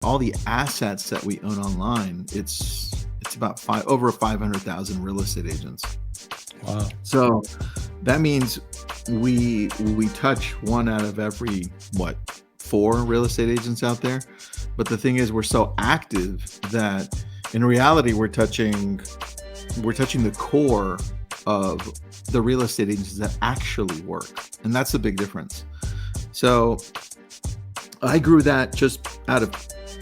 all the assets that we own online, it's about over 500,000 real estate agents. Wow. So that means we touch one out of every 4 real estate agents out there. But the thing is, we're so active that in reality we're touching the core of the real estate agents that actually work, and that's the big difference. So I grew that just out of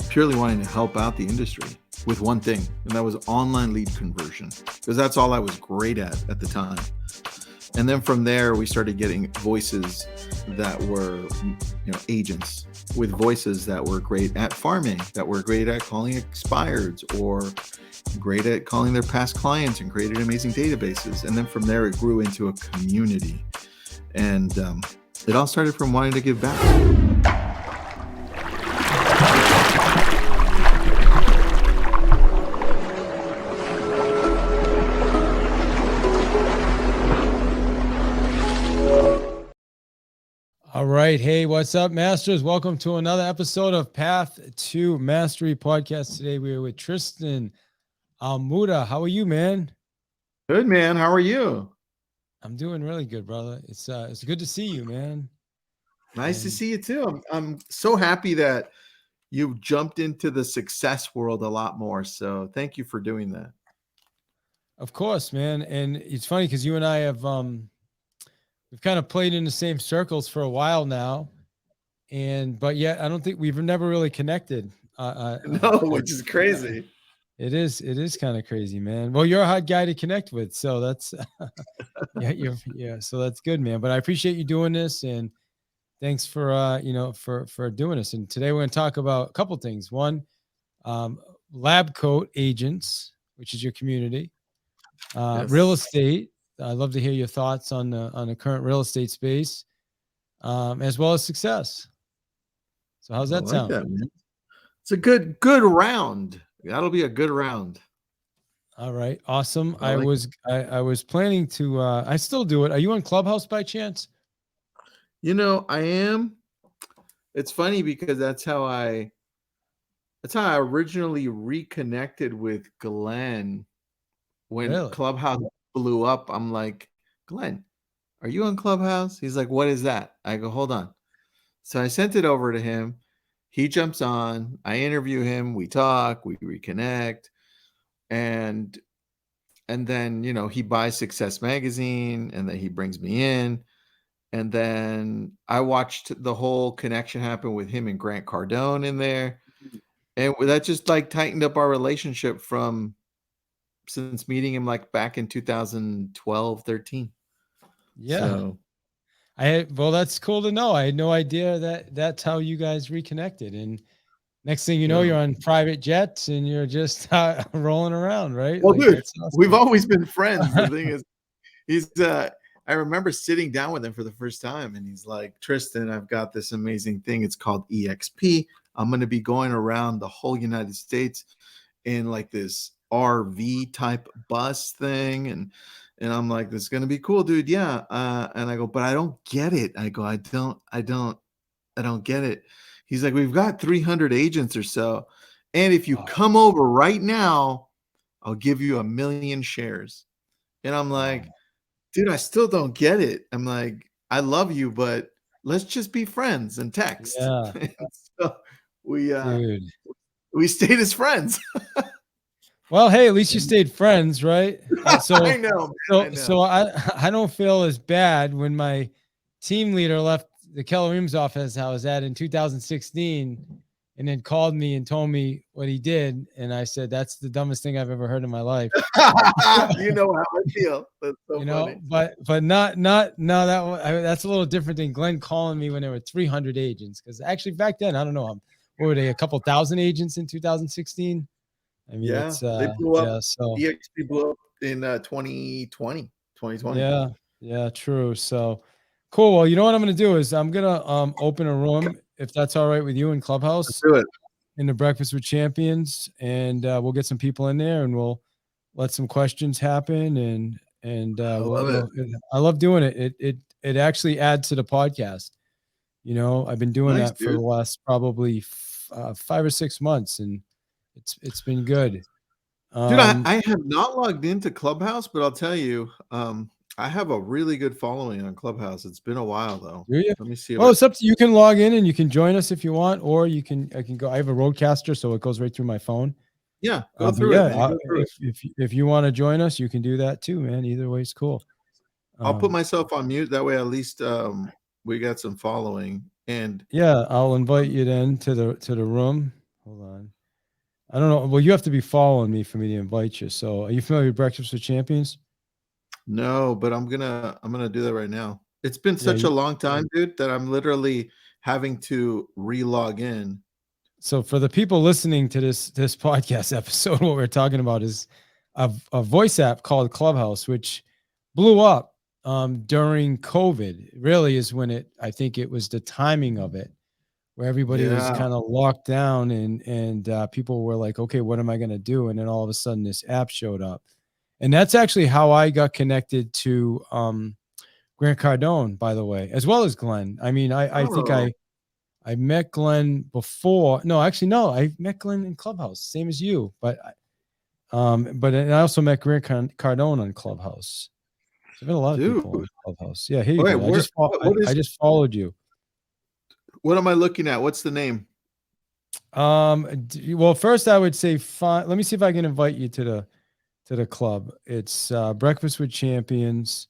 purely wanting to help out the industry with one thing, and that was online lead conversion, because that's all I was great at the time. And then from there, we started getting voices that were, agents with voices that were great at farming, that were great at calling expireds, or great at calling their past clients, and created amazing databases. And then from there, it grew into a community. And it all started from wanting to give back. All right. Hey, what's up, Masters? Welcome to another episode of Path to Mastery podcast. Today we are with Tristan Ahumada. How are you, man? Good, man. How are you? I'm doing really good, brother. It's good to see you, man. Nice to see you too. I'm so happy that you've jumped into the success world a lot more. So thank you for doing that. Of course, man. And it's funny because you and I have we've kind of played in the same circles for a while now, but yet I don't think we've never really connected. No, which is crazy. It is kind of crazy, man. Well, you're a hot guy to connect with, so that's so that's good, man. But I appreciate you doing this, and thanks for for doing this. And today we're going to talk about a couple things. One, lab coat agents, which is your community, Yes. real estate. I'd love to hear your thoughts on the current real estate space, as well as success. So how's that sound? That, man. It's a good round. That'll be a good round. All right, awesome. I was planning to. I still do it. Are you on Clubhouse by chance? I am. It's funny because that's how I originally reconnected with Glenn when Clubhouse blew up. I'm like, Glenn, are you on Clubhouse? He's like, what is that? I go, hold on. So I sent it over to him. He jumps on. I interview him. We talk. We reconnect, and then he buys Success Magazine, and then he brings me in, and then I watched the whole connection happen with him and Grant Cardone in there, and that just like tightened up our relationship since meeting him like back in 2012, 13. Yeah. So, well, that's cool to know. I had no idea that that's how you guys reconnected. And next thing you know, you're on private jets and you're just rolling around, right? Well, dude, awesome. We've always been friends. The thing is, I remember sitting down with him for the first time, and he's like, Tristan, I've got this amazing thing. It's called EXP. I'm going to be going around the whole United States in like this RV type bus thing. And I'm like, this is going to be cool, dude. Yeah. And I go, but I don't get it. I go, I don't get it. He's like, we've got 300 agents or so. And if you come over right now, I'll give you 1 million shares. And I'm like, dude, I still don't get it. I'm like, I love you, but let's just be friends and text. Yeah. So we stayed as friends. Well, hey, at least you stayed friends, right? So I know. So I don't feel as bad when my team leader left the Keller Williams office I was at in 2016 and then called me and told me what he did. And I said, that's the dumbest thing I've ever heard in my life. You know how I feel. That's so funny. But not that's a little different than Glenn calling me when there were 300 agents. Because actually back then, I don't know, what were they, a couple thousand agents in 2016? I mean, they blew up. Yeah, so EXP blew up in 2020. Yeah, true. So cool. Well, you know what I'm going to do is I'm going to open a room, if that's all right with you, in Clubhouse. Let's do it. In the Breakfast with Champions, and we'll get some people in there, and we'll let some questions happen. And I love doing it. It actually adds to the podcast. I've been doing that for the last probably 5 or 6 months, and it's been good. Dude, I have not logged into Clubhouse, but I'll tell you, I have a really good following on Clubhouse. It's been a while though. Do you? Let me see. Well, it's up to you. Can log in and you can join us if you want, or I can go. I have a Roadcaster, so it goes right through my phone. Yeah, go But through yeah, it, man. Go through it. if you want to join us, you can do that too, man. Either way is cool. I'll put myself on mute. That way, at least we got some following. And yeah, I'll invite you then to the room. Hold on. I don't know. Well, you have to be following me for me to invite you. So, are you familiar with Breakfast with Champions? no, but I'm gonna do that right now. It's been Yeah, such a long time, dude, that I'm literally having to re-log in. So for the people listening to this podcast episode, what we're talking about is a voice app called Clubhouse, which blew up during COVID. It really is when I think it was the timing of it, where everybody was Yeah. kind of locked down and people were like, okay, what am I going to do? And then all of a sudden this app showed up. And that's actually how I got connected to Grant Cardone, by the way, as well as Glenn. I mean, I think I met Glenn before. No, actually, no. I met Glenn in Clubhouse, same as you. But I also met Grant Cardone on Clubhouse. So I've met a lot of people on Clubhouse. Yeah, here you go. I just followed you. What am I looking at? What's the name? Well, first I would say let me see if I can invite you to the club. It's Breakfast with Champions,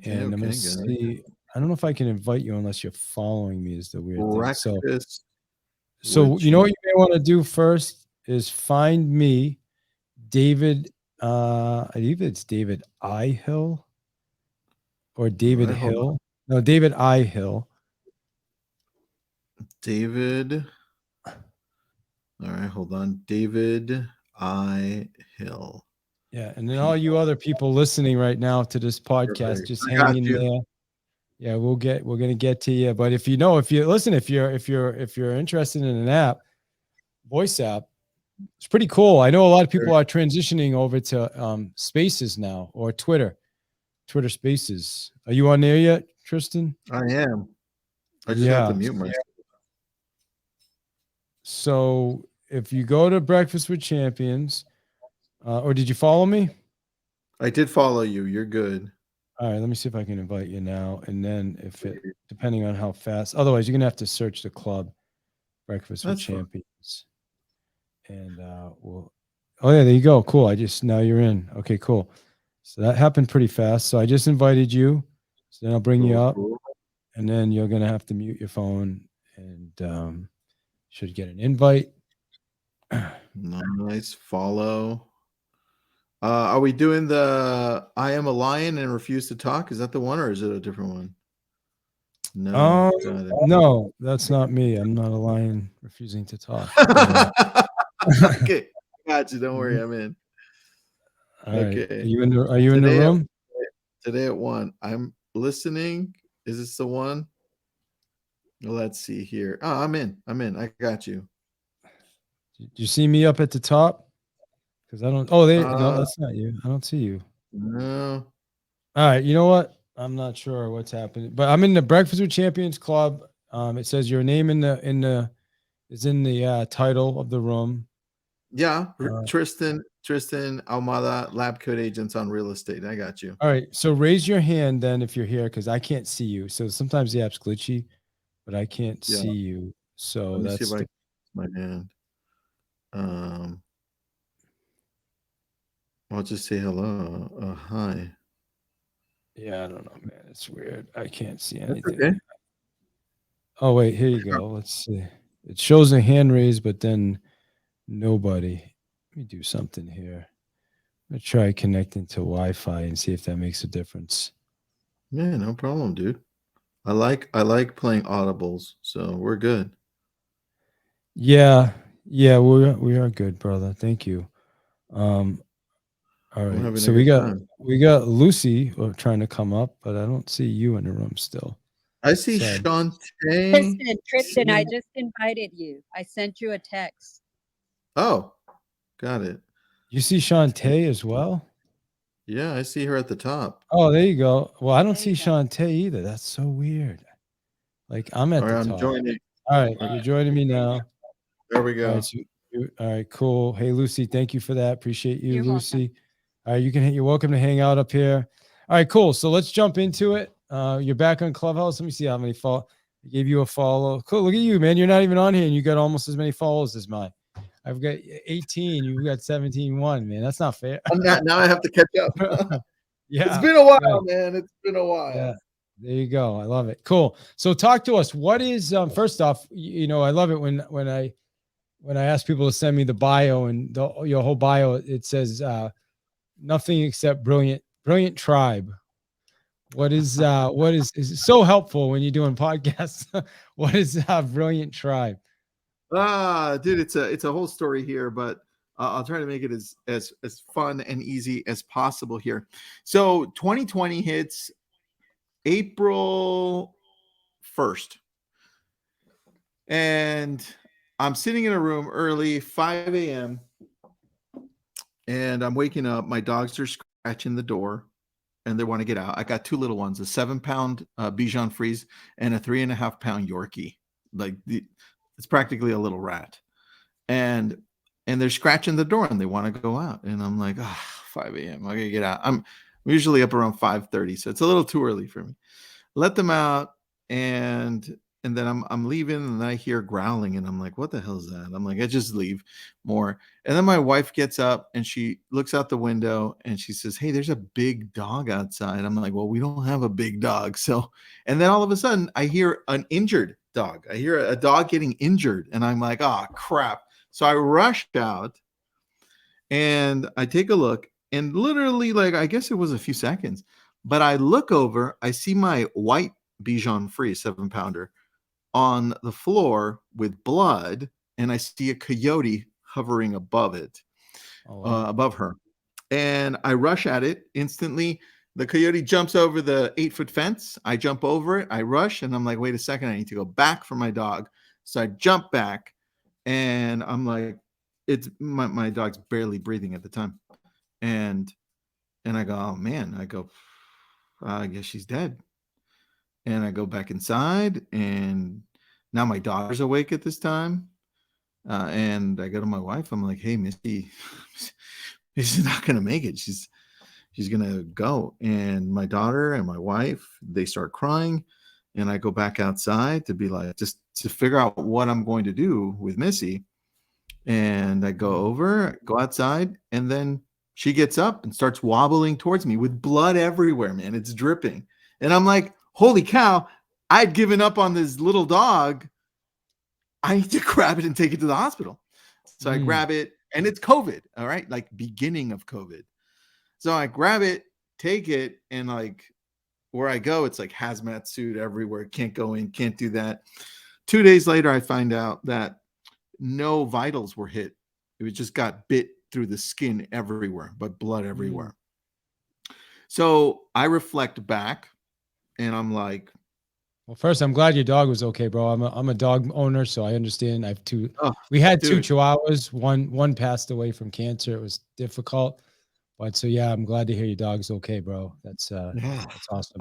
and I'm gonna see. I don't know if I can invite you unless you're following me. Is the weird thing. So you know what you may want to do first is find me, David. I believe it's David I Hill or David Hill. No, David I Hill. David. All right, hold on. David I Hill. Yeah, and then all you other people listening right now to this podcast, just hang in there. Yeah, we're gonna get to you. But if you're interested in an app, voice app, it's pretty cool. I know a lot of people are transitioning over to Spaces now or Twitter Spaces. Are you on there yet, Tristan? I am. I just have to mute myself. So if you go to Breakfast with Champions, or did you follow me? I did follow you. You're good. All right, let me see if I can invite you now. And then depending on how fast, otherwise you're going to have to search the club, Breakfast with Champions. And oh yeah, there you go. Cool. Now you're in. Okay, cool. So that happened pretty fast. So I just invited you. So then I'll bring you up and then you're going to have to mute your phone and should get an invite. Nice. Follow. Are we doing the I am a lion and refuse to talk? Is that the one or is it a different one? No. No, that's not me. I'm not a lion refusing to talk. Okay. Got you. Don't worry. I'm in. Okay. Right. Are you in the room? Today at 1. I'm listening. Is this the one? Let's see here. Oh, I'm in. I got you. Did you see me up at the top? Because I don't. Oh, no, that's not you. I don't see you. No. All right. You know what? I'm not sure what's happening, but I'm in the Breakfast with Champions Club. It says your name is in the title of the room. Yeah, Tristan Ahumada, Lab Code Agents on Real Estate. I got you. All right. So raise your hand then if you're here because I can't see you. So sometimes the app's glitchy, but I can't see you. So let me see if my hand. I'll just say hello. Hi. Yeah, I don't know, man. It's weird. I can't see anything. Okay. Oh, wait. Here you go. Let's see. It shows a hand raised, but then nobody. Let me do something here. I'm going to try connecting to Wi-Fi and see if that makes a difference. Yeah, no problem, dude. I like playing audibles, so we're good. Yeah, we are good, brother. Thank you. All right. So we got Lucy trying to come up, but I don't see you in the room still. I see Shantae. Tristan, I just invited you. I sent you a text. Oh, got it. You see Shantae as well? Yeah, I see her at the top. Oh, there you go. Well, I don't see Shantae either. That's so weird. Like I'm at the top. I'm joining. All right, you're joining me now. There we All go. right, all right, cool. Hey, Lucy, thank you for that. Appreciate you, You're Lucy. All right, you're welcome to hang out up here. All right, cool. So let's jump into it. You're back on Clubhouse. Let me see how many follow. I gave you a follow. Cool. Look at you, man. You're not even on here, and you got almost as many follows as mine. I've got 18. You've got 17.1, man. That's not fair. Now I have to catch up. Yeah. It's been a while, man. It's been a while. Yeah. There you go. I love it. Cool. So talk to us. What is first off, I love it when I ask people to send me the bio and your whole bio, it says nothing except brilliant tribe. What is so helpful when you're doing podcasts? What is brilliant tribe? Dude, it's a whole story here, but I'll try to make it as fun and easy as possible here. So 2020 hits April 1st, and I'm sitting in a room early, 5 a.m., and I'm waking up. My dogs are scratching the door, and they want to get out. I got two little ones, a 7-pound Bichon Frise and a 3.5-pound Yorkie. It's practically a little rat. And they're scratching the door, and they want to go out. And I'm like, 5 a.m. I gotta get out. I'm usually up around 5:30, so it's a little too early for me. Let them out, and then I'm leaving, and I hear growling, and I'm like, what the hell is that? I'm like, I just leave more. And then my wife gets up, and she looks out the window, and she says, hey, there's a big dog outside. I'm like, well, we don't have a big dog. So, and then all of a sudden I hear an injured dog. I hear a dog getting injured, and I'm like, oh crap. So I rushed out, and I take a look, and literally, like, I guess it was a few seconds, but I look over, I see my white Bichon Frise 7-pounder on the floor with blood, and I see a coyote hovering above it, above her. And I rush at it instantly. The coyote jumps over the 8-foot fence. I jump over it. I rush, and I'm like, wait a second, I need to go back for my dog. So I jump back, and I'm like, it's my dog's barely breathing at the time. And I go, oh man, I guess she's dead. And I go back inside, and now my daughter's awake at this time. And I go to my wife. I'm like, hey, Misty, she's not going to make it. She's going to go. And my daughter and my wife, they start crying. And I go back outside to be like, just to figure out what I'm going to do with Missy. And I go outside, and then she gets up and starts wobbling towards me with blood everywhere, man. It's dripping. And I'm like, holy cow, I'd given up on this little dog. I need to grab it and take it to the hospital. So I grab it, and it's COVID, all right? Like beginning of COVID. So I grab it, take it, and like where I go, it's like hazmat suit everywhere. Can't go in, can't do that. 2 days later, I find out that no vitals were hit. It just got bit through the skin everywhere, but blood everywhere. So I reflect back, and I'm like, well, first, I'm glad your dog was okay, bro. I'm a dog owner, so I understand. I have two. oh, We had dude. 2 Chihuahuas. One passed away from cancer. It was difficult, but so yeah, I'm glad to hear your dog's okay, bro. That's awesome.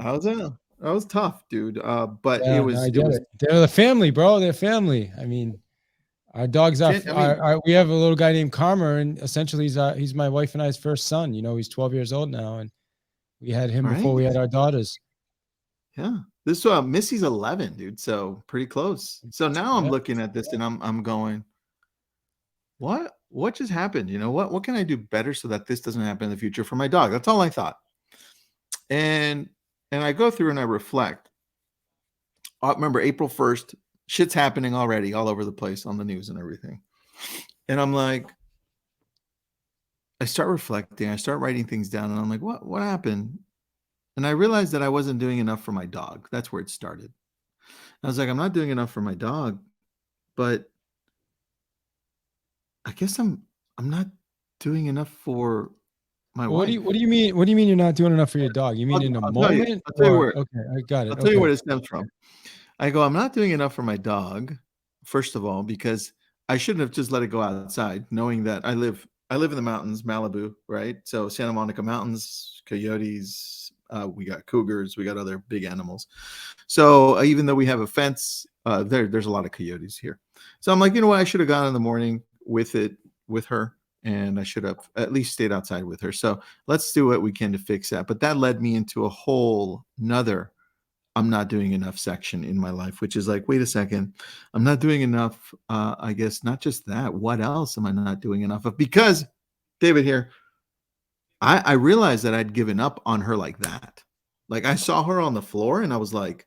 That was tough, dude. But Yeah, it was. I get it. They're the family, bro. They're family. I mean, our dogs are. We have a little guy named Karma, and essentially he's my wife and I's first son. He's 12 years old now, and we had him before we had our daughters. Yeah, this Missy's 11, dude. So pretty close. So now I'm looking at this, and I'm going, what just happened? What can I do better so that this doesn't happen in the future for my dog? That's all I thought. And I go through and I reflect. I remember April 1st, shit's happening already all over the place on the news and everything. And I'm like, I start reflecting, I start writing things down, and I'm like, what happened? And I realized that I wasn't doing enough for my dog. That's where it started. I was like, I'm not doing enough for my dog, but I guess I'm not doing enough for my wife. What do you mean? What do you mean you're not doing enough for your dog? You mean in a moment? I'll tell you where. Okay, I got it. I'll tell you where it stems from. I go, I'm not doing enough for my dog, first of all, because I shouldn't have just let it go outside, knowing that I live in the mountains, Malibu, right? So Santa Monica Mountains, coyotes, We got cougars, we got other big animals. So even though we have a fence, there's a lot of coyotes here. So I'm like, you know what? I should have gone in the morning with her, and I should have at least stayed outside with her. So let's do what we can to fix that. But that led me into a whole nother I'm not doing enough section in my life, which is like, wait a second, I'm not doing enough. I guess not just that. What else am I not doing enough of? Because David here, I realized that I'd given up on her like that. Like I saw her on the floor and I was like,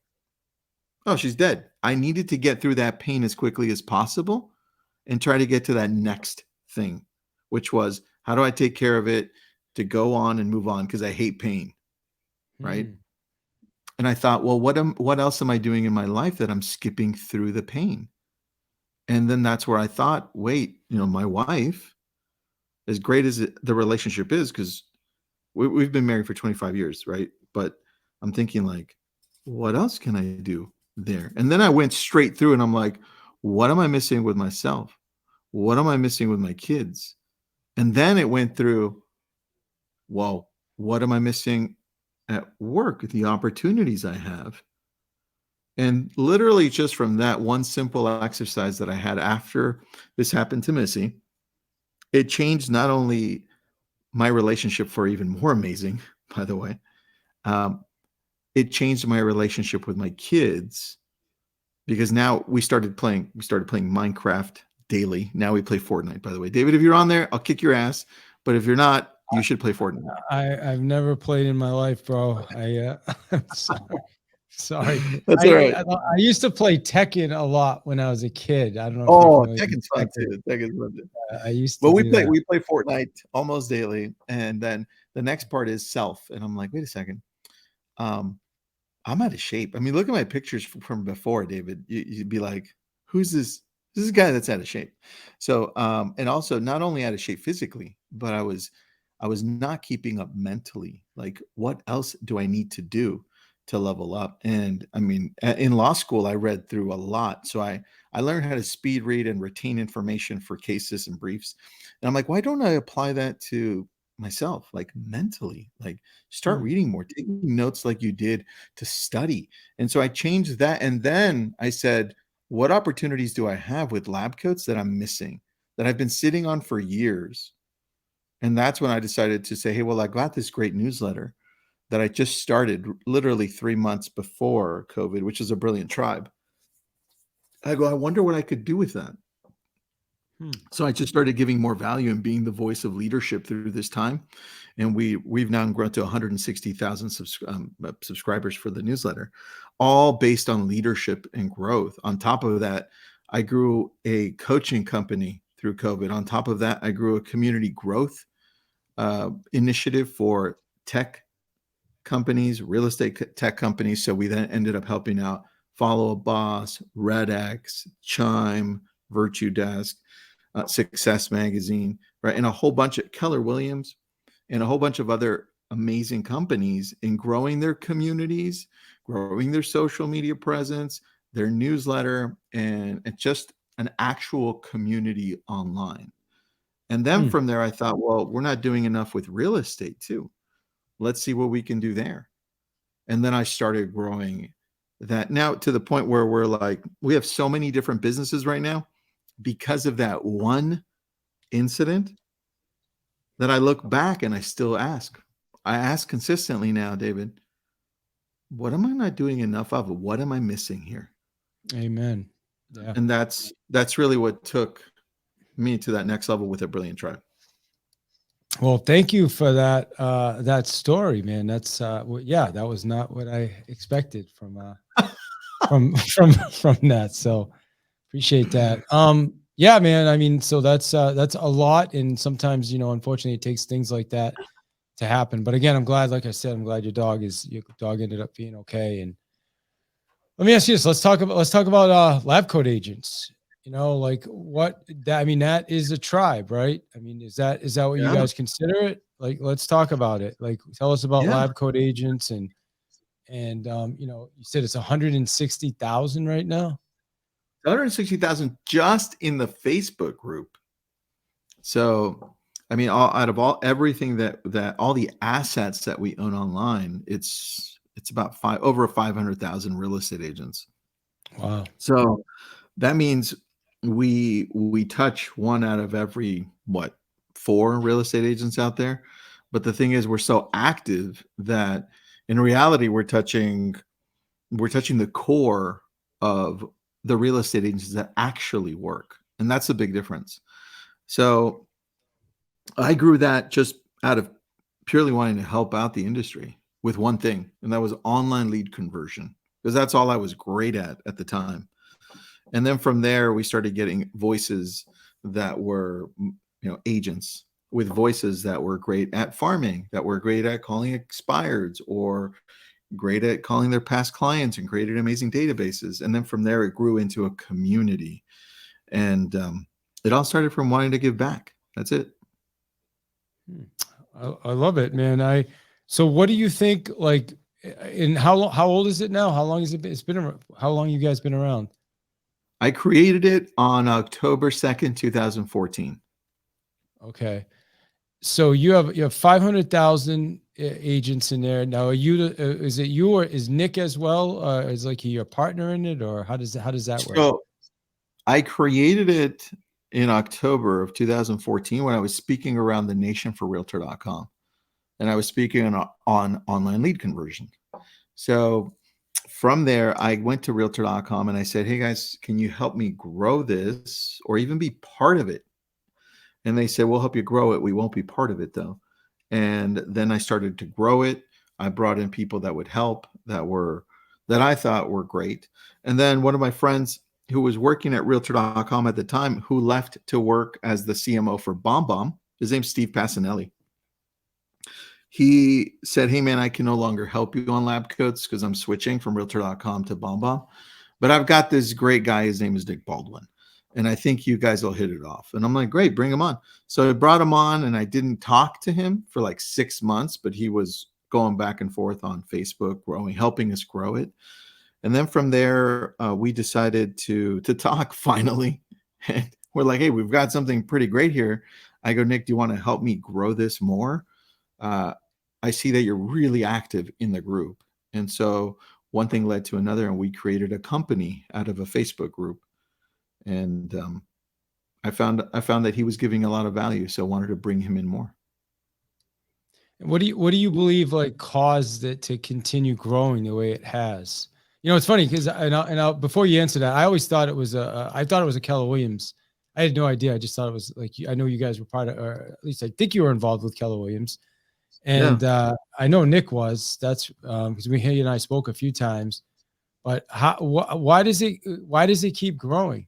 oh, she's dead. I needed to get through that pain as quickly as possible and try to get to that next thing, which was how do I take care of it to go on and move on? Because I hate pain. Right. Mm. And I thought, well, what else am I doing in my life that I'm skipping through the pain? And then that's where I thought, wait, my wife, as great as the relationship is, because we've been married for 25 years, right? But I'm thinking like, what else can I do there? And then I went straight through and I'm like, what am I missing with myself? What am I missing with my kids? And then it went through, whoa, what am I missing at work, the opportunities I have? And literally just from that one simple exercise that I had after this happened to Missy, it changed not only my relationship for even more amazing, by the way, it changed my relationship with my kids because now we started playing Minecraft daily. Now we play Fortnite, by the way. David, if you're on there, I'll kick your ass. But if you're not, you should play Fortnite. I've never played in my life, bro. I'm sorry. That's all right. I used to play Tekken a lot when I was a kid. I don't know. Oh, Tekken's fun too. Tekken's fun too. I used to. Well, we play Fortnite almost daily, and then the next part is self. And I'm like, wait a second, I'm out of shape. I mean, look at my pictures from before, David. You'd be like, who's this? This is a guy that's out of shape. So, and also not only out of shape physically, but I was not keeping up mentally. Like, what else do I need to do to level up? And I mean, in law school, I read through a lot. So I learned how to speed read and retain information for cases and briefs. And I'm like, why don't I apply that to myself, like mentally, like start reading more, taking notes like you did to study. And so I changed that. And then I said, what opportunities do I have with lab coats that I'm missing, that I've been sitting on for years? And that's when I decided to say, hey, well, I got this great newsletter that I just started literally 3 months before COVID, which is A Brilliant Tribe. I go, I wonder what I could do with that. So I just started giving more value and being the voice of leadership through this time. And we've now grown to 160,000 subscribers for the newsletter, all based on leadership and growth. On top of that, I grew a coaching company through COVID. On top of that, I grew a community growth initiative for tech companies, real estate tech companies. So we then ended up helping out Follow a Boss, RedX, Chime, Virtue Desk, Success Magazine, right? And a whole bunch of Keller Williams and a whole bunch of other amazing companies in growing their communities, growing their social media presence, their newsletter, and just an actual community online. And then from there, I thought, well, we're not doing enough with real estate too. Let's see what we can do there. And then I started growing that now to the point where we're like, we have so many different businesses right now because of that one incident that I look back and I still ask. I ask consistently now, David, what am I not doing enough of? What am I missing here? Amen. Yeah. And that's really what took me to that next level with A Brilliant Tribe. Well, thank you for that story, man. That's that was not what I expected from that. So appreciate that. Yeah, man. I mean, so that's a lot, and sometimes unfortunately, it takes things like that to happen. But again, I'm glad, like I said, I'm glad your dog ended up being okay. And let me ask you this: let's talk about lab coat agents. Like that is a tribe, right? I mean, is that what you guys consider it? Like, let's talk about it. Like, tell us about lab coat agents and you said it's 160,000 right now. 160,000 just in the Facebook group. So I mean, out of everything that all the assets that we own online, it's about over 500,000 real estate agents. Wow. So that means we touch one out of every four real estate agents out there. But the thing is, we're so active that in reality we're touching the core of the real estate agents that actually work, and that's the big difference. So I grew that just out of purely wanting to help out the industry with one thing, and that was online lead conversion, because that's all I was great at the time. And then from there, we started getting voices that were, agents with voices that were great at farming, that were great at calling expireds, or great at calling their past clients, and created amazing databases. And then from there, it grew into a community. And it all started from wanting to give back. That's it. I love it, man. So what do you think, like, and how old is it now? How long has it been? How long you guys been around? I created it on October 2nd, 2014. Okay. So you have 500,000 agents in there. Now, is it you, or is Nick as well? Is like he your partner in it, or how does that work? So I created it in October of 2014 when I was speaking around the nation for Realtor.com, and I was speaking on online lead conversion. So from there, I went to Realtor.com and I said, "Hey guys, can you help me grow this, or even be part of it?" And they said, "We'll help you grow it. We won't be part of it though." And then I started to grow it. I brought in people that would help, that I thought were great. And then one of my friends who was working at Realtor.com at the time, who left to work as the CMO for BombBomb, his name's Steve Passanelli. He said, "Hey man, I can no longer help you on lab coats because I'm switching from Realtor.com to BombBomb. But I've got this great guy. His name is Nick Baldwin. And I think you guys will hit it off." And I'm like, "Great, bring him on." So I brought him on, and I didn't talk to him for like 6 months, but he was going back and forth on Facebook, helping us grow it. And then from there, we decided to talk finally. And we're like, "Hey, we've got something pretty great here." I go, "Nick, do you want to help me grow this more? I see that you're really active in the group." And so one thing led to another, and we created a company out of a Facebook group. And I found that he was giving a lot of value, so I wanted to bring him in more. What do you believe like caused it to continue growing the way it has? It's funny because before you answer that, I always thought it was a Keller Williams. I had no idea. I just thought it was like, I know you guys were part of, or at least I think you were involved with Keller Williams. And I know Nick was. That's because he and I spoke a few times. But why does it keep growing?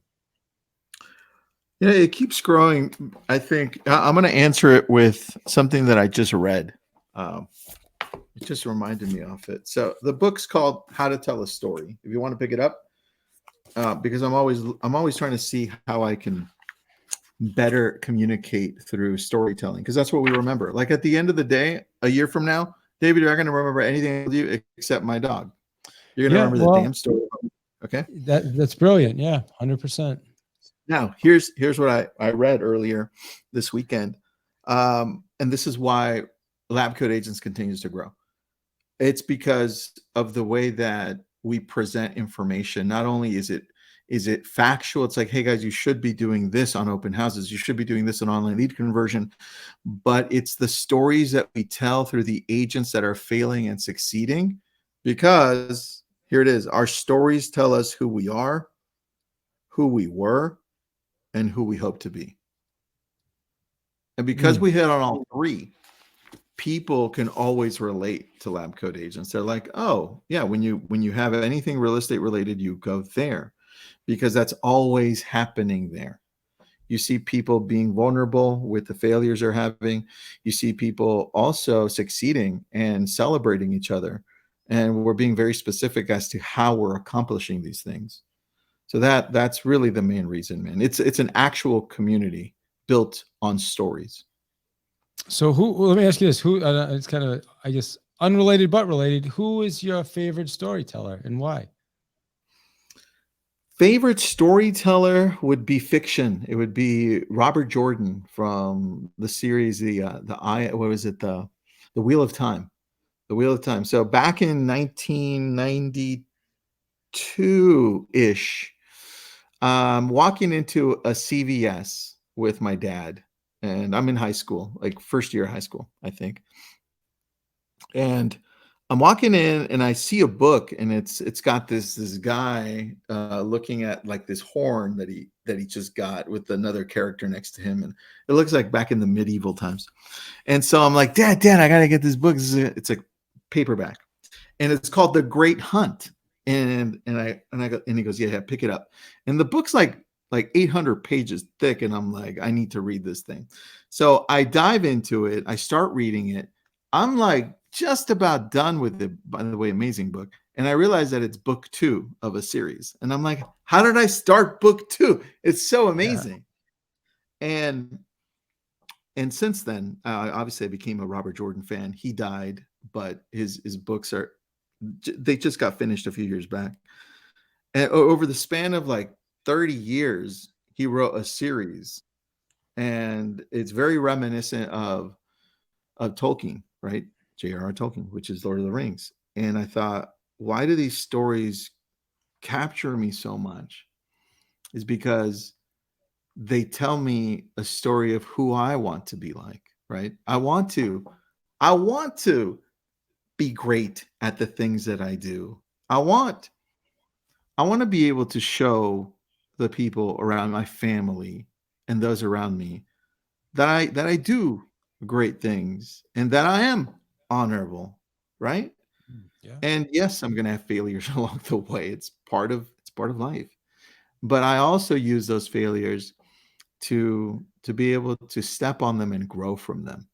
Yeah, it keeps growing. I think I'm going to answer it with something that I just read. It just reminded me of it. So the book's called How to Tell a Story. If you want to pick it up, because I'm always trying to see how I can better communicate through storytelling, because that's what we remember. Like at the end of the day, a year from now, David, you're not going to remember anything with you except my dog. You're going to remember the damn story. Okay, that's brilliant. Yeah, 100%. Now, here's what I read earlier this weekend, and this is why Lab Coat Agents continues to grow. It's because of the way that we present information. Not only is it factual, it's like, "Hey guys, you should be doing this on open houses. You should be doing this on online lead conversion," but it's the stories that we tell through the agents that are failing and succeeding. Because here it is, our stories tell us who we are, who we were, and who we hope to be. And because we hit on all three, people can always relate to Lab Coat Agents. They're like, "Oh yeah, when you have anything real estate related, you go there," because that's always happening there. You see people being vulnerable with the failures they're having. You see people also succeeding and celebrating each other. And we're being very specific as to how we're accomplishing these things. So that's really the main reason, man. It's an actual community built on stories. So let me ask you this. It's kind of, I guess, unrelated but related. Who is your favorite storyteller and why? Favorite storyteller would be fiction. It would be Robert Jordan from the series, the I what was it? The Wheel of Time. The Wheel of Time. So back in 1992-ish, walking into a CVS with my dad, and I'm in high school, like first year of high school, I think. And I'm walking in and I see a book, and it's got this guy looking at like this horn that he just got with another character next to him, and it looks like back in the medieval times. And so I'm like, Dad, I gotta get this book. It's a paperback, and it's called The Great Hunt. And he goes, yeah, pick it up. And the book's like 800 pages thick, and I'm like, I need to read this thing. So I dive into it. I start reading it. I'm like just about done with it. By the way, amazing book. And I realize that it's book 2 of a series. And I'm like, how did I start book 2? It's so amazing. Yeah. And since then, obviously I became a Robert Jordan fan. He died, but his books they just got finished a few years back. And over the span of like 30 years, he wrote a series, and it's very reminiscent of Tolkien, right? J.R.R. Tolkien, which is Lord of the Rings. And I thought, why do these stories capture me so much? Is because they tell me a story of who I want to be like, right? I want to be great at the things that I do. I want to be able to show the people around my family and those around me that I do great things and that I am honorable, right? Yeah. And yes, I'm going to have failures along the way. It's part of life. But I also use those failures to be able to step on them and grow from them,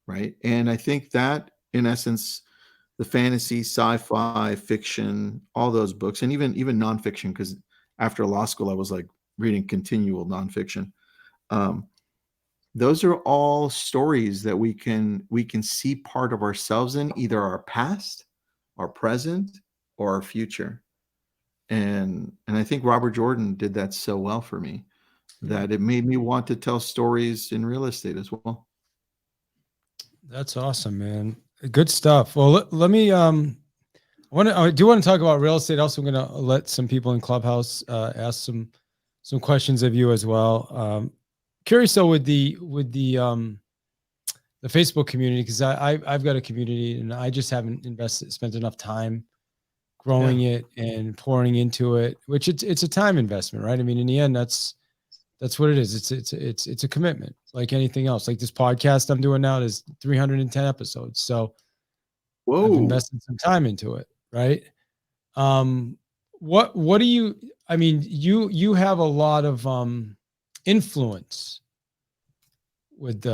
right? And I think that in essence, the fantasy, sci-fi, fiction, all those books, and even nonfiction, because after law school, I was like reading continual nonfiction. Those are all stories that we can see part of ourselves in, either our past, our present, or our future. And I think Robert Jordan did that so well for me that it made me want to tell stories in real estate as well. That's awesome, man. Good stuff. Well, let me I do want to talk about real estate. Also, I'm going to let some people in Clubhouse ask some questions of you as well. Curious though with the Facebook community, because I've got a community and I just haven't spent enough time growing it and pouring into it, which it's a time investment, right? I mean, in the end, that's what it is. It's a commitment, like anything else. Like this podcast I'm doing now is 310 episodes, so I've invested some time into it, right? What do you? I mean, you have a lot of influence with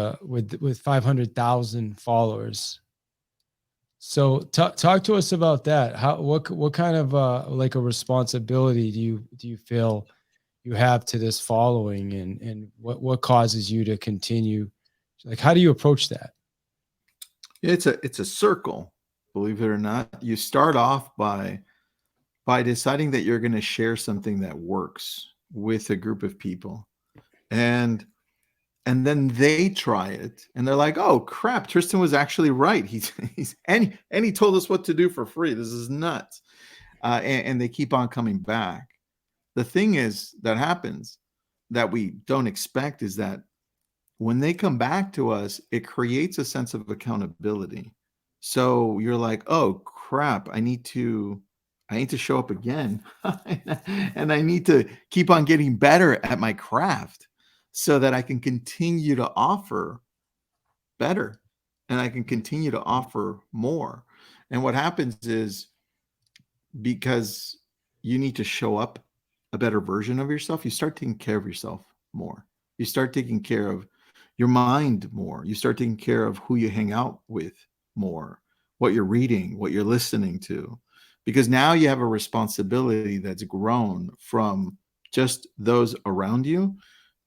500,000 followers. So talk to us about that. What kind of like a responsibility do you feel you have to this following, and what causes you to continue? Like, how do you approach that? It's a circle, believe it or not. You start off by deciding that you're going to share something that works with a group of people, and then they try it and they're like, oh crap, Tristan was actually right. He's and he told us what to do for free. This is nuts. And they keep on coming back. The thing is that happens that we don't expect is that when they come back to us, it creates a sense of accountability. So you're like, oh crap, I need to show up again. And I need to keep on getting better at my craft so that I can continue to offer better and I can continue to offer more. And what happens is, because you need to show up a better version of yourself, you start taking care of yourself more. You start taking care of your mind more. You start taking care of who you hang out with more, what you're reading, what you're listening to, because now you have a responsibility that's grown from just those around you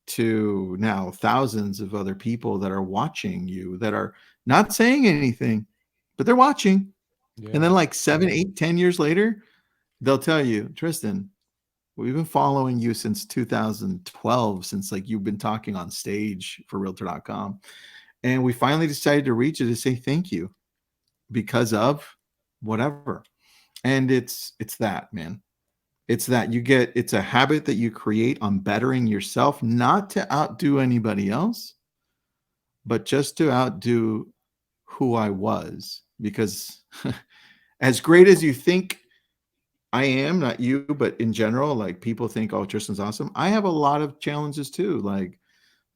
to now thousands of other people that are watching you, that are not saying anything, but they're watching. Yeah. And then like 7, 8, 10 years later, they'll tell you, Tristan, We've been following you since 2012, since like you've been talking on stage for Realtor.com. And we finally decided to reach you to say thank you because of whatever. And it's that, man. It's that it's a habit that you create on bettering yourself, not to outdo anybody else, but just to outdo who I was. Because as great as you think I am, not you, but in general, like people think, oh, Tristan's awesome. I have a lot of challenges too. Like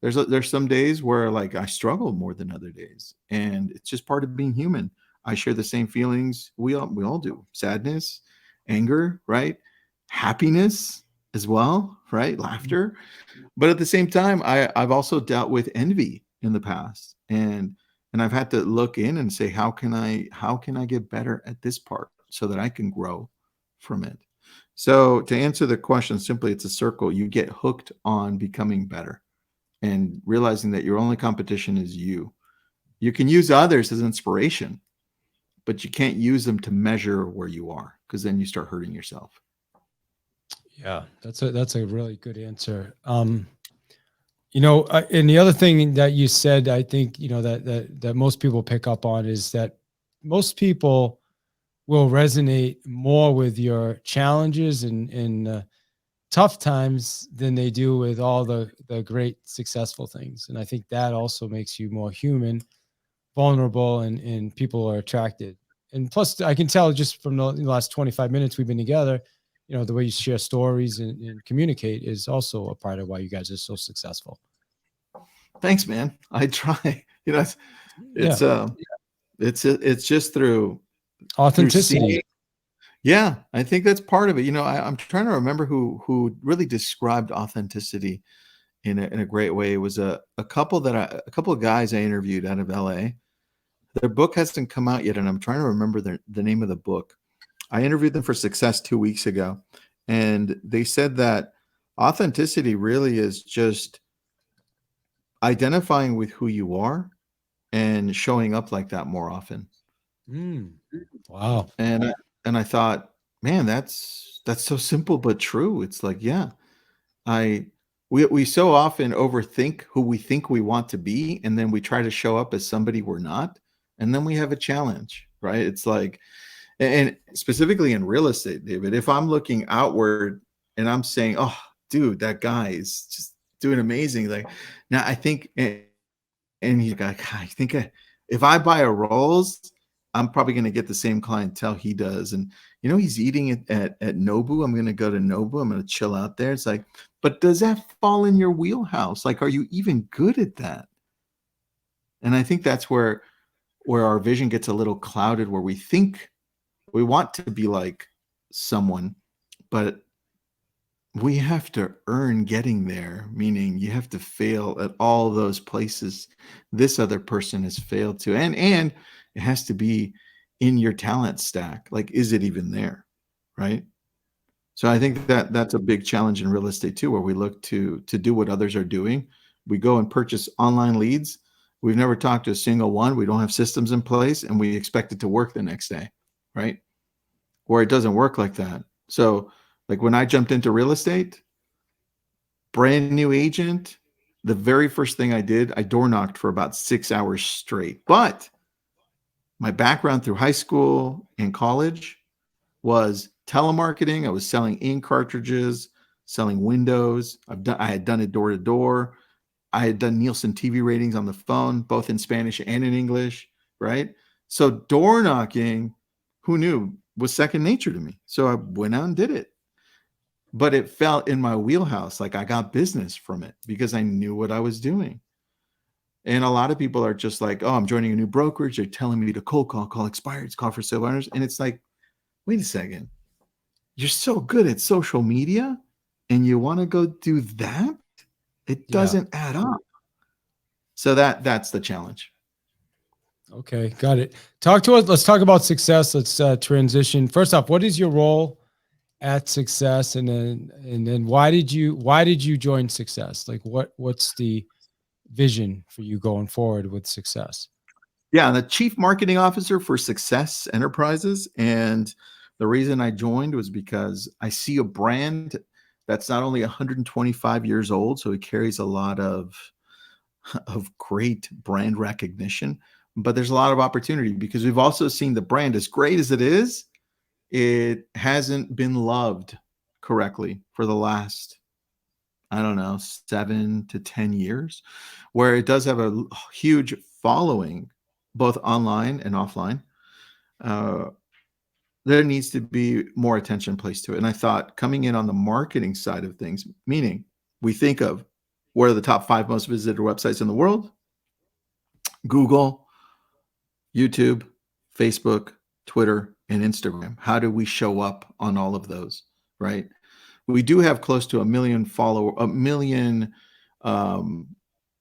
there's some days where like I struggle more than other days, and it's just part of being human. I share the same feelings we all do: sadness, anger, right? Happiness as well, right? Laughter. But at the same time, I've also dealt with envy in the past, and I've had to look in and say, how can I get better at this part so that I can grow from it? So to answer the question simply, it's a circle. You get hooked on becoming better and realizing that your only competition is you. You can use others as inspiration, but you can't use them to measure where you are, because then you start hurting yourself. Yeah, that's a really good answer. And the other thing that you said, I think, that most people pick up on is that most people will resonate more with your challenges and tough times than they do with all the great successful things. And I think that also makes you more human, vulnerable, and people are attracted. And plus, I can tell just from the last 25 minutes we've been together, the way you share stories and communicate is also a part of why you guys are so successful. Thanks, man. I try. It's Yeah. it's just through Authenticity. Yeah, I think that's part of it. I'm trying to remember who really described authenticity in a great way. It was a couple of guys I interviewed out of LA. Their book hasn't come out yet, and I'm trying to remember the name of the book. I interviewed them for Success 2 weeks ago, and they said that authenticity really is just identifying with who you are and showing up like that more often. Wow. And I thought, man, that's so simple but true. It's like, yeah, we so often overthink who we think we want to be, and then we try to show up as somebody we're not, and then we have a challenge, right? It's like, and specifically in real estate, David, if I'm looking outward and I'm saying, oh, dude, that guy is just doing amazing. Like now I think, and he's like, I think if I buy a Rolls, I'm probably going to get the same clientele he does. And, he's eating it at Nobu. I'm going to go to Nobu. I'm going to chill out there. It's like, but does that fall in your wheelhouse? Like, are you even good at that? And I think that's where our vision gets a little clouded, where we think we want to be like someone, but we have to earn getting there, meaning you have to fail at all those places this other person has failed to. And it has to be in your talent stack. Like, is it even there? Right. So I think that that's a big challenge in real estate too, where we look to do what others are doing. We go and purchase online leads. We've never talked to a single one. We don't have systems in place, and we expect it to work the next day. Right. Where it doesn't work like that. So like when I jumped into real estate, brand new agent, the very first thing I did, I door knocked for about 6 hours straight. But my background through high school and college was telemarketing. I was selling ink cartridges, selling windows. I had done it door to door. I had done Nielsen TV ratings on the phone, both in Spanish and in English, right? So door knocking, who knew, was second nature to me. So I went out and did it. But it felt in my wheelhouse. Like I got business from it because I knew what I was doing. And a lot of people are just like, oh, I'm joining a new brokerage. They're telling me to call expireds, call for sale owners. And it's like, wait a second. You're so good at social media and you want to go do that? It doesn't add up. So that's the challenge. Okay, got it. Talk to us. Let's talk about success. Let's transition. First off, what is your role at Success, and then why did you join Success? Like what's the vision for you going forward with Success? Yeah, I'm the chief marketing officer for Success Enterprises, and the reason I joined was because I see a brand that's not only 125 years old, so it carries a lot of great brand recognition, but there's a lot of opportunity because we've also seen the brand, as great as it hasn't been loved correctly for the last, I don't know, 7 to 10 years, where it does have a huge following, both online and offline. There needs to be more attention placed to it. And I thought coming in on the marketing side of things, meaning we think of what are the top 5 most visited websites in the world? Google, YouTube, Facebook, Twitter, and Instagram. How do we show up on all of those, right? We do have close to a million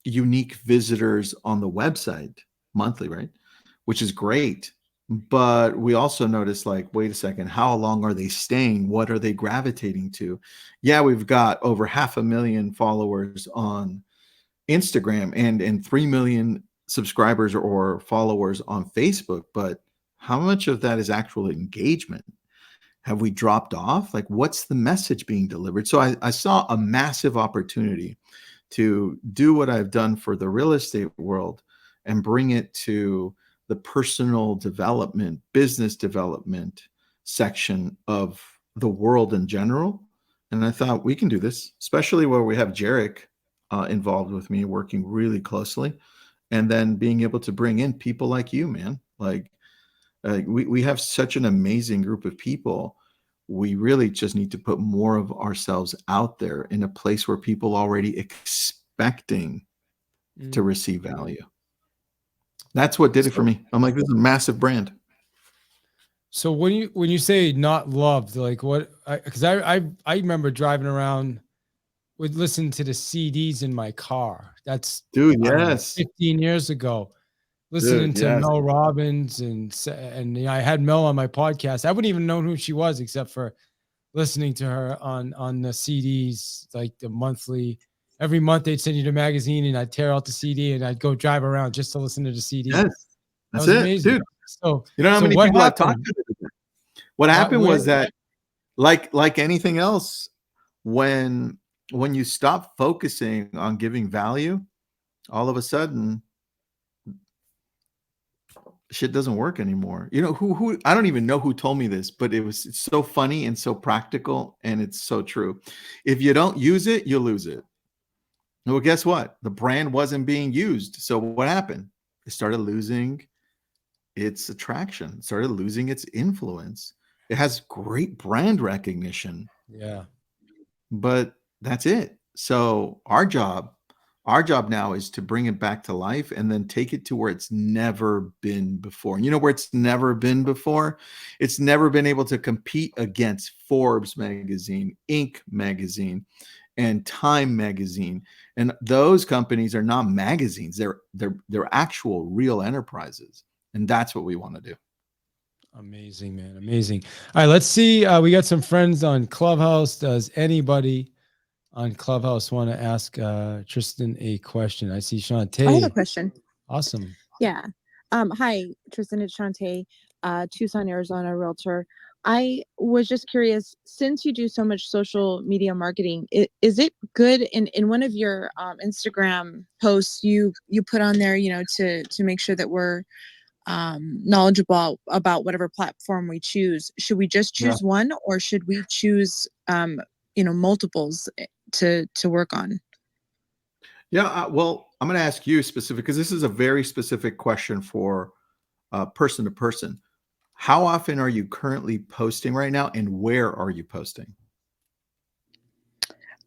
unique visitors on the website monthly, right? Which is great. But we also notice, like, wait a second, how long are they staying? What are they gravitating to? Yeah, we've got over 500,000 followers on Instagram and 3 million subscribers or followers on Facebook, but how much of that is actual engagement? Have we dropped off? Like, what's the message being delivered? So I saw a massive opportunity to do what I've done for the real estate world and bring it to the personal development, business development section of the world in general. And I thought we can do this, especially where we have Jarek involved with me, working really closely, and then being able to bring in people like you, man. Like, we have such an amazing group of people. We really just need to put more of ourselves out there in a place where people are already expecting to receive value. That's what did it for me. I'm like, this is a massive brand. So when you say not loved, like what? Because I remember driving around, would listen to the CDs in my car. That's, Dude, I don't know, yes. 15 years ago. Listening to yes. Mel Robbins and you know, I had Mel on my podcast. I wouldn't even know who she was except for listening to her on the CDs, like the monthly. Every month they'd send you the magazine, and I'd tear out the CD and I'd go drive around just to listen to the CD. Yes, that's it, amazing, dude. So you know how many people I've talked to? What happened was that, like anything else, when you stop focusing on giving value, all of a sudden shit doesn't work anymore. You know, who I don't even know who told me this, but it's so funny and so practical, and it's so true. If you don't use it, you lose it. Well, guess what? The brand wasn't being used. So what happened? It started losing its attraction, started losing its influence. It has great brand recognition. Yeah. But that's it. So our job now is to bring it back to life and then take it to where it's never been before. You know where it's never been before? It's never been able to compete against Forbes magazine, Inc. magazine, and Time magazine. And those companies are not magazines. They're actual real enterprises. And that's what we want to do. Amazing, man. Amazing. All right, let's see. We got some friends on Clubhouse. Does anybody on Clubhouse want to ask Tristan a question? I see Shantae. I have a question. Awesome. Yeah. Hi, Tristan. It's Shantae, Tucson, Arizona realtor. I was just curious, since you do so much social media marketing, is it good in one of your Instagram posts you put on there, you know, to make sure that we're knowledgeable about whatever platform we choose? Should we just choose one, or should we choose you know, multiples to work on? Yeah, well, I'm going to ask you specific, because this is a very specific question for person to person. How often are you currently posting right now, and where are you posting?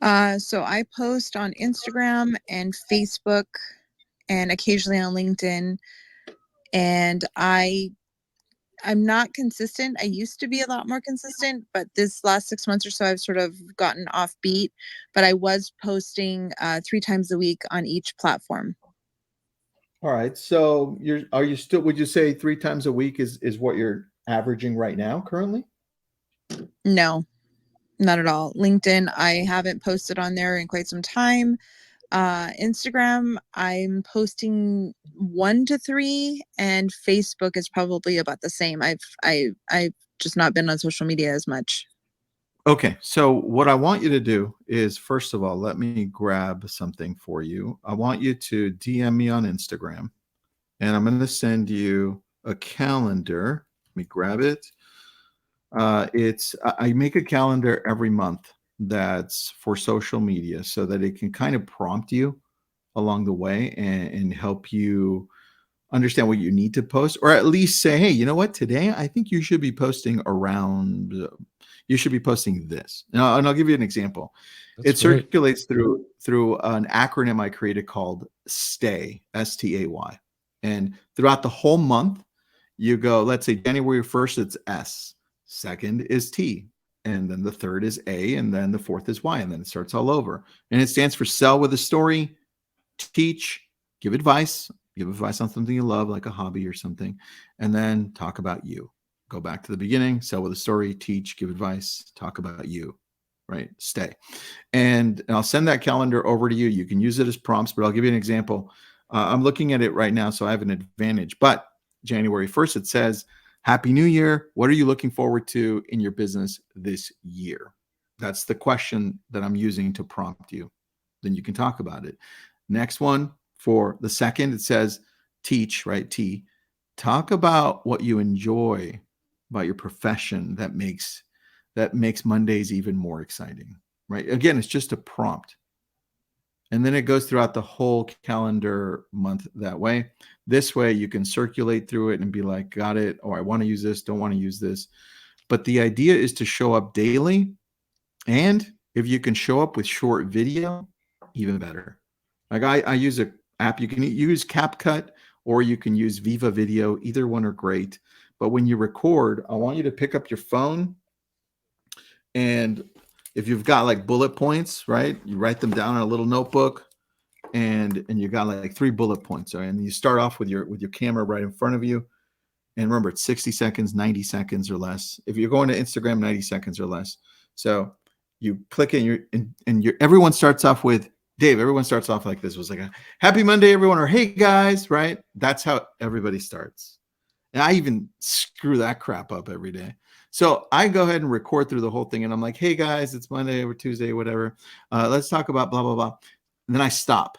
So I post on Instagram and Facebook and occasionally on LinkedIn. And I'm not consistent. I used to be a lot more consistent, but this last 6 months or so, I've sort of gotten off beat. But I was posting 3 times a week on each platform. All right. So are you still, would you say 3 times a week is what you're averaging right now currently? No, not at all. LinkedIn, I haven't posted on there in quite some time. Instagram, I'm posting 1 to 3, and Facebook is probably about the same. I've just not been on social media as much. Okay, so what I want you to do is, first of all, let me grab something for you. I want you to DM me on Instagram, and I'm going to send you a calendar. Let me grab it. I make a calendar every month that's for social media so that it can kind of prompt you along the way and help you understand what you need to post, or at least say, hey, you know what, today I think you should be posting around you should be posting this. And I'll give you an example. That's It great. circulates through an acronym I created called STAY, STAY. And throughout the whole month, you go, let's say January 1st, it's S, second is T, and then the third is A, and then the fourth is Y, and then it starts all over. And it stands for sell with a story, teach, give advice on something you love, like a hobby or something, and then talk about you. Go back to the beginning, sell with a story, teach, give advice, talk about you, right? Stay. And I'll send that calendar over to you. You can use it as prompts, but I'll give you an example. I'm looking at it right now, so I have an advantage. But January 1st, it says, Happy New Year. What are you looking forward to in your business this year? That's the question that I'm using to prompt you. Then you can talk about it. Next one, for the second, it says teach, right? T. Talk about what you enjoy about your profession that makes Mondays even more exciting, right? Again, it's just a prompt. And then it goes throughout the whole calendar month that way. This way you can circulate through it and be like, got it, or I want to use this, don't want to use this. But the idea is to show up daily. And if you can show up with short video, even better. Like I use a app, you can use CapCut or you can use Viva Video. Either one are great. But when you record, I want you to pick up your phone, and if you've got like bullet points, right, you write them down in a little notebook, and you got like 3 bullet points, right? And you start off with your camera right in front of you. And remember, it's 60 seconds, 90 seconds or less. If you're going to Instagram, 90 seconds or less. So you click it, and everyone starts off with Dave. Everyone starts off like this. It was like a happy Monday, everyone, or hey guys, right? That's how everybody starts. And I even screw that crap up every day. So I go ahead and record through the whole thing, and I'm like, hey guys, it's Monday or Tuesday, whatever. Let's talk about blah, blah, blah. And then I stop.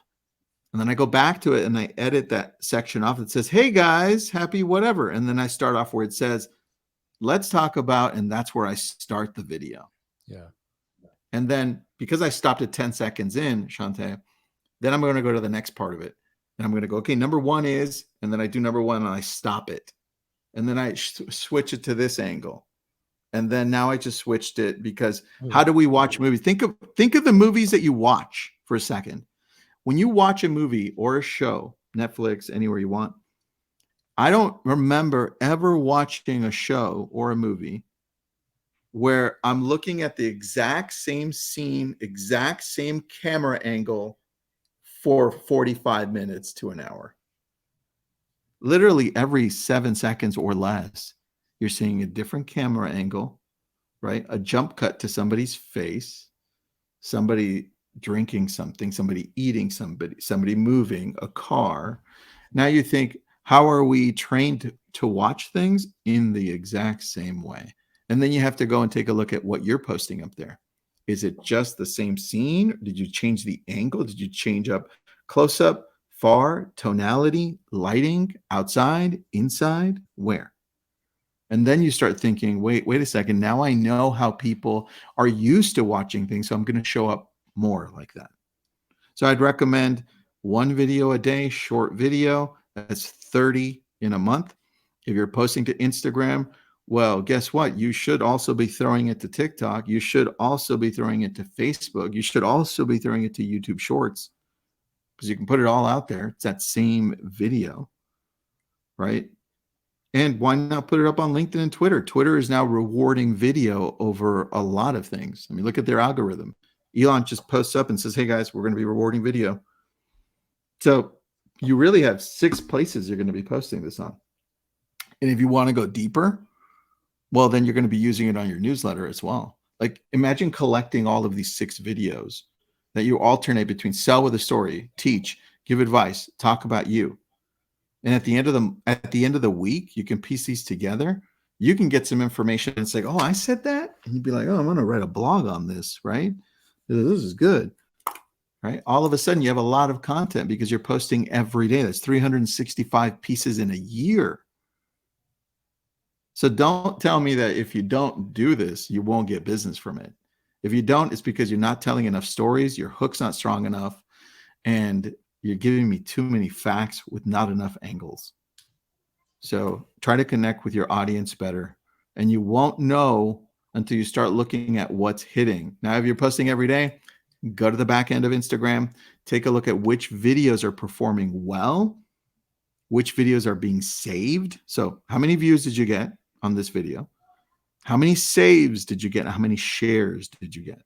And then I go back to it and I edit that section off that says, hey guys, happy whatever. And then I start off where it says, let's talk about, and that's where I start the video. Yeah. And then because I stopped at 10 seconds in, Shante, then I'm going to go to the next part of it. And I'm going to go, okay, number 1 is, and then I do number 1 and I stop it. And then I switch it to this angle. And then now I just switched it because how do we watch movies? Think of the movies that you watch for a second. When you watch a movie or a show, Netflix, anywhere you want, I don't remember ever watching a show or a movie where I'm looking at the exact same scene, exact same camera angle for 45 minutes to an hour. Literally every 7 seconds or less, you're seeing a different camera angle, right? A jump cut to somebody's face, somebody drinking something, somebody eating, somebody moving, a car. Now you think, how are we trained to watch things in the exact same way? And then you have to go and take a look at what you're posting up there. Is it just the same scene? Did you change the angle? Did you change up close up, far, tonality, lighting, outside, inside, where? And then you start thinking, wait a second. Now I know how people are used to watching things. So I'm going to show up more like that. So I'd recommend 1 video a day, short video. That's 30 in a month. If you're posting to Instagram, well, guess what? You should also be throwing it to TikTok. You should also be throwing it to Facebook. You should also be throwing it to YouTube Shorts, because you can put it all out there. It's that same video, right? And why not put it up on LinkedIn and Twitter? Twitter is now rewarding video over a lot of things. I mean, look at their algorithm. Elon just posts up and says, hey guys, we're going to be rewarding video. So you really have 6 places you're going to be posting this on. And if you want to go deeper, well, then you're going to be using it on your newsletter as well. Like imagine collecting all of these 6 videos that you alternate between sell with a story, teach, give advice, talk about you. And at the end of the week, you can piece these together. You can get some information and say, oh, I said that. and you'd be like, oh, I'm going to write a blog on this, right? This is good, right? All of a sudden, you have a lot of content because you're posting every day. That's 365 pieces in a year. So don't tell me that if you don't do this, you won't get business from it. If you don't, it's because you're not telling enough stories, your hook's not strong enough, and you're giving me too many facts with not enough angles. So try to connect with your audience better, and you won't know until you start looking at what's hitting. Now, if you're posting every day, go to the back end of Instagram, take a look at which videos are performing well, which videos are being saved. So how many views did you get on this video? How many saves did you get? How many shares did you get?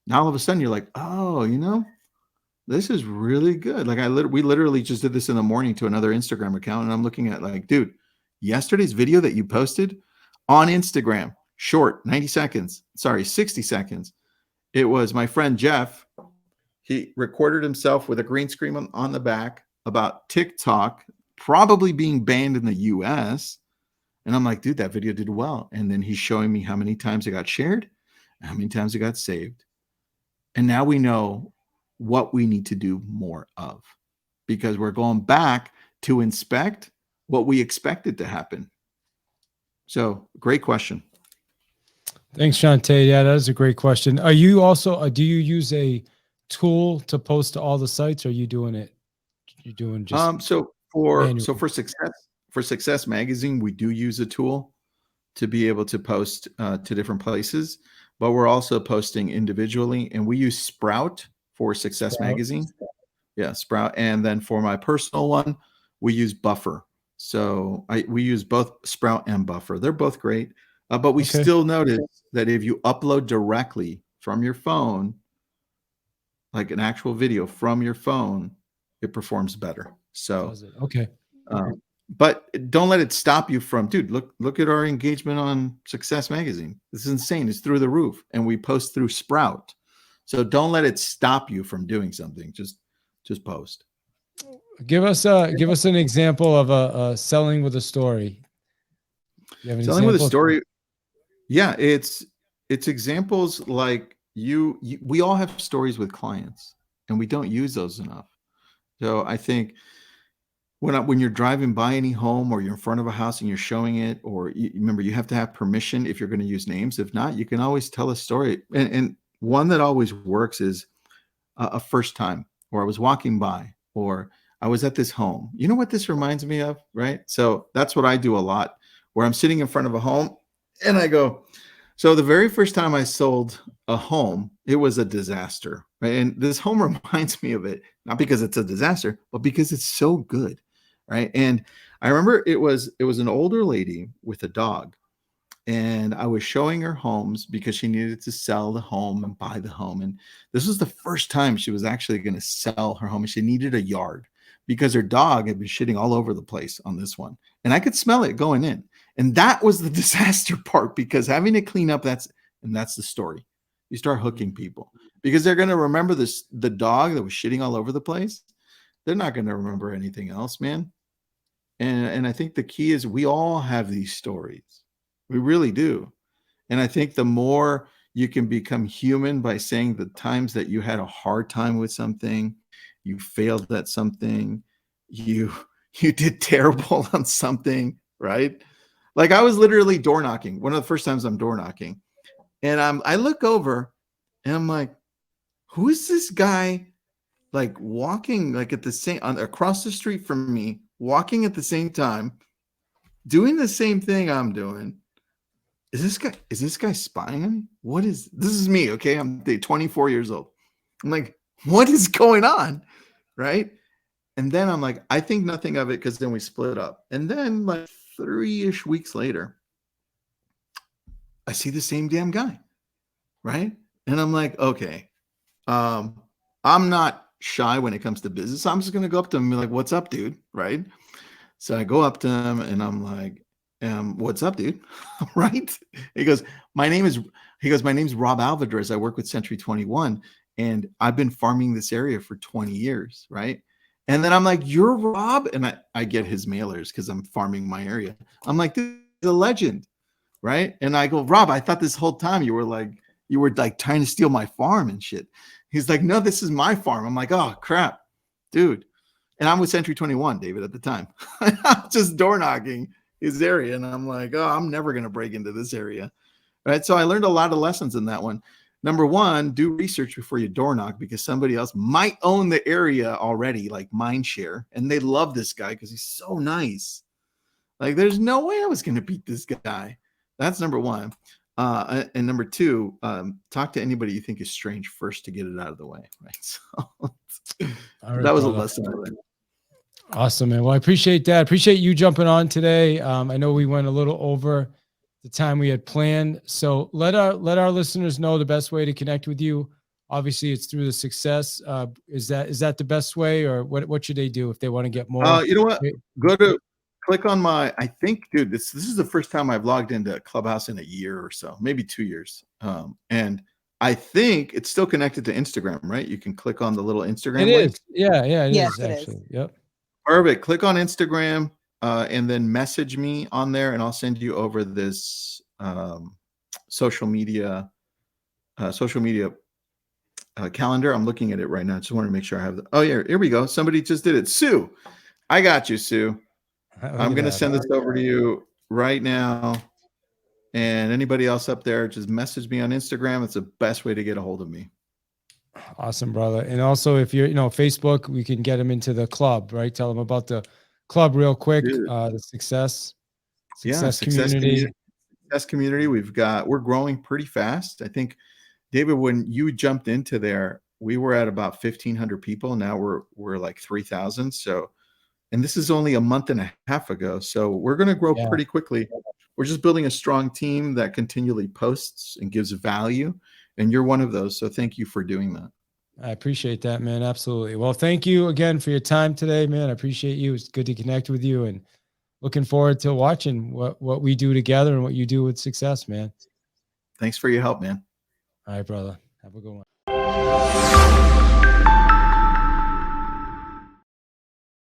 Now all of a sudden you're like, oh, you know, this is really good. Like we literally just did this in the morning to another Instagram account, and I'm looking at like, dude, yesterday's video that you posted on Instagram, short, 90 seconds, sorry, 60 seconds. It was my friend Jeff. He recorded himself with a green screen on the back about TikTok probably being banned in the US. And I'm like, dude, that video did well. And then he's showing me how many times it got shared and how many times it got saved. And now we know what we need to do more of, because we're going back to inspect what we expected to happen. So great question. Thanks, Shantae. Yeah, that is a great question. Are you also, do you use a tool to post to all the sites? Or are you doing it? You're doing just so for Success Magazine, we do use a tool to be able to post to different places, but we're also posting individually, and we use Sprout for Success Magazine. Yeah, Sprout. And then for my personal one, we use Buffer. So we use both Sprout and Buffer. They're both great, but we still notice that if you upload directly from your phone, like an actual video from your phone, it performs better. So but don't let it stop you from, dude, look at our engagement on Success Magazine. This is insane. It's through the roof, and we post through Sprout. So don't let it stop you from doing something. Just post. Give us an example of a selling with a story. Selling with a story. Yeah, it's examples like we all have stories with clients, and we don't use those enough. So I think when you're driving by any home, or you're in front of a house and you're showing it, or remember, you have to have permission if you're going to use names. If not, you can always tell a story. And one that always works is a first time, or I was walking by, or I was at this home. You know what this reminds me of, right? So that's what I do a lot, where I'm sitting in front of a home and I go, so the very first time I sold a home, it was a disaster, right? And this home reminds me of it, not because it's a disaster, but because it's so good, right? And I remember it was an older lady with a dog, and I was showing her homes because she needed to sell the home and buy the home. And this was the first time she was actually going to sell her home, and she needed a yard because her dog had been shitting all over the place on this one. And I could smell it going in. And that was the disaster part, because having to clean up, that's the story. You start hooking people because they're going to remember the dog that was shitting all over the place. They're not going to remember anything else, man. And I think the key is we all have these stories. We really do. And I think the more you can become human by saying the times that you had a hard time with something, you failed at something, you did terrible on something, right? Like I was literally door knocking. One of the first times I'm door knocking, and I look over and I'm like, who is this guy like walking like at the same across the street from me, walking at the same time, doing the same thing I'm doing? Is this guy spying on me? This is me, okay? I'm 24 years old. I'm like, what is going on? Right? And then I'm like, I think nothing of it, because then we split up. And then like 3-ish weeks later, I see the same damn guy. Right? And I'm like, okay. I'm not shy when it comes to business. I'm just gonna go up to him and be like, what's up, dude? Right? So I go up to him and I'm like, what's up, dude? Right? He goes, my name's Rob Alvarez. I work with Century 21, and I've been farming this area for 20 years, right? And then I'm like, you're Rob? And I get his mailers because I'm farming my area. I'm like, this is a legend, right? And I go, Rob, I thought this whole time you were like trying to steal my farm and shit. He's like, no, this is my farm. I'm like, oh crap, dude. And I'm with Century 21, David, at the time. I'm just door knocking his area. And I'm like, oh, I'm never going to break into this area. Right. So I learned a lot of lessons in that one. Number one, do research before you door knock, because somebody else might own the area already, like Mindshare. And they love this guy because he's so nice. Like, there's no way I was going to beat this guy. That's number one. And number two, talk to anybody you think is strange first to get it out of the way. Right. So that was a lesson I learned. Awesome, man. Well, I appreciate that. Appreciate you jumping on today. I know we went a little over the time we had planned. So let our listeners know the best way to connect with you. Obviously, it's through the Success. Is that the best way, or what should they do if they want to get more? You know what? Click on my, I think, dude, this is the first time I've logged into Clubhouse in a year or so, maybe 2 years. And I think it's still connected to Instagram, right? You can click on the little Instagram It link. is. Yeah, it Yes, is it actually. is. Yep. Perfect. Click on Instagram and then message me on there, and I'll send you over this social media calendar. I'm looking at it right now. I just want to make sure I have oh, yeah, here we go. Somebody just did it. Sue, I got you, Sue. I'm going to send this over to you right now. And anybody else up there, just message me on Instagram. It's the best way to get a hold of me. Awesome, brother. And also, if you're, Facebook, we can get them into the club, right? Tell them about the club real quick. Dude. The Success community. Success community. We're growing pretty fast. I think, David, when you jumped into there, we were at about 1,500 people. Now we're like 3,000. So, and this is only a month and a half ago. So we're going to grow pretty quickly. We're just building a strong team that continually posts and gives value. And you're one of those. So thank you for doing that. I appreciate that, man. Absolutely. Well, thank you again for your time today, man. I appreciate you. It's good to connect with you, and looking forward to watching what we do together and what you do with Success, man. Thanks for your help, man. All right, brother. Have a good one.